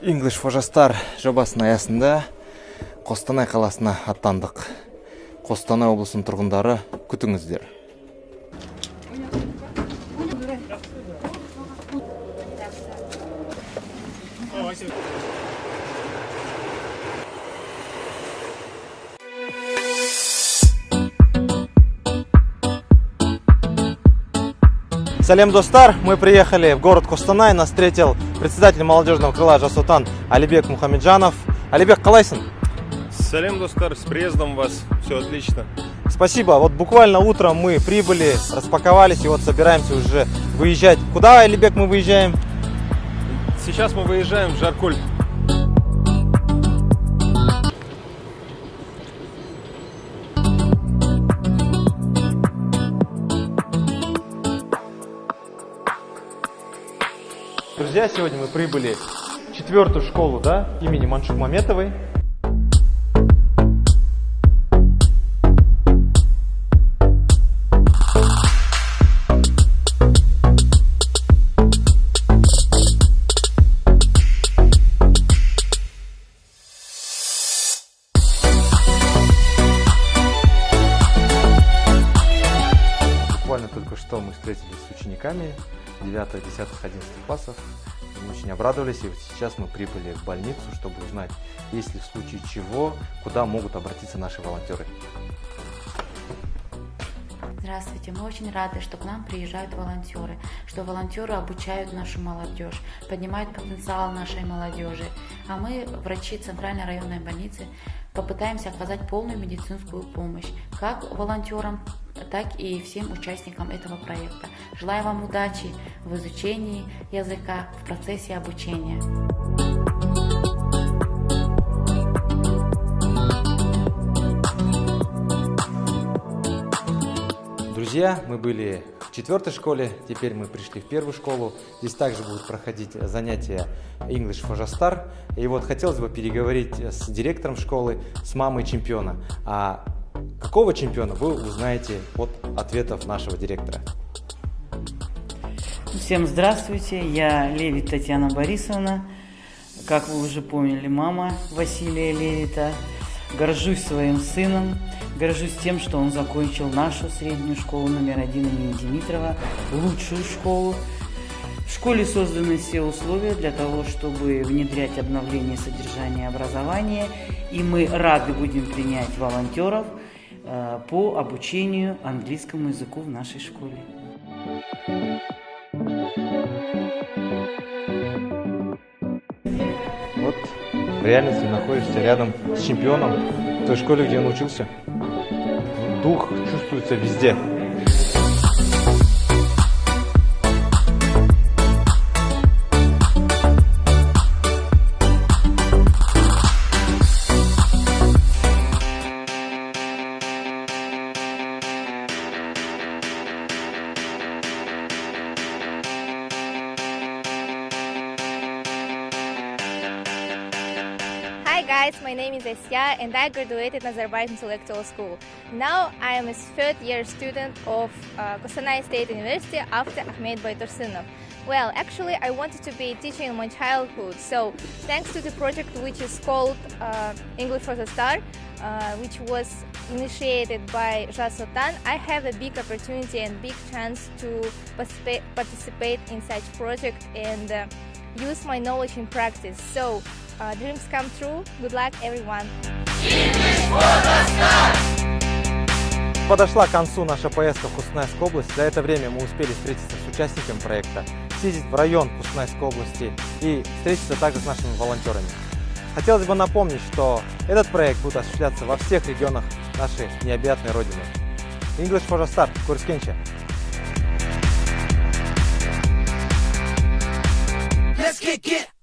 English for Жастар жобасының аясында Қостанай қаласына аттандық. Қостанай облысының тұрғындары, күтіңіздер. Салем, достар! Мы приехали в город Костанай. Нас встретил председатель молодежного крыла Жас Отан Алибек Мухамеджанов. Алибек, қалайсың? Салем, достар, с приездом вас. Все отлично. Спасибо. Вот буквально утром мы прибыли, распаковались и вот собираемся уже выезжать. Куда, Алибек, мы выезжаем? Сейчас мы выезжаем в Жаркуль. Друзья, сегодня мы прибыли в 4-ю школу, да, имени Маншук Маметовой. Буквально только что мы встретились с учениками 9, 10, 11 классов. Мы очень обрадовались, и вот сейчас мы прибыли в больницу, чтобы узнать, есть ли в случае чего, куда могут обратиться наши волонтеры. Здравствуйте, мы очень рады, что к нам приезжают волонтеры, что волонтеры обучают нашу молодежь, поднимают потенциал нашей молодежи. А мы, врачи Центральной районной больницы, попытаемся оказать полную медицинскую помощь как волонтерам, так и всем участникам этого проекта. Желаю вам удачи в изучении языка, в процессе обучения. Друзья, мы были в 4-й школе, теперь мы пришли в 1-ю школу. Здесь также будут проходить занятия English for Жастар. И вот хотелось бы переговорить с директором школы, с мамой чемпиона. А какого чемпиона, вы узнаете от ответов нашего директора. Всем здравствуйте, я Левит Татьяна Борисовна. Как вы уже поняли, мама Василия Левита. Горжусь своим сыном, горжусь тем, что он закончил нашу среднюю школу номер 1 имени Димитрова, лучшую школу. В школе созданы все условия для того, чтобы внедрять обновление содержания образования, и мы рады будем принять волонтеров по обучению английскому языку в нашей школе. Вот в реальности находишься рядом с чемпионом в той школе, где он учился. Дух чувствуется везде. Hi guys, my name is Asya and I graduated Nazarbayev Intellectual School. Now I am a third-year student of Kostanay State University after Ahmed Baytursunov. Well, actually I wanted to be a teacher in my childhood, so thanks to the project which is called English for Жастар, which was initiated by Жас Отан, I have a big opportunity and big chance to participate in such project and use my knowledge in practice. So dreams come true. Good luck, everyone. Подошла к концу наша поездка в Костанайскую область. За это время мы успели встретиться с участниками проекта, съездить в район Костанайской области и встретиться также с нашими волонтерами. Хотелось бы напомнить, что этот проект будет осуществляться во всех регионах нашей необъятной родины. English for Жастар, Курскенче. Let's kick it.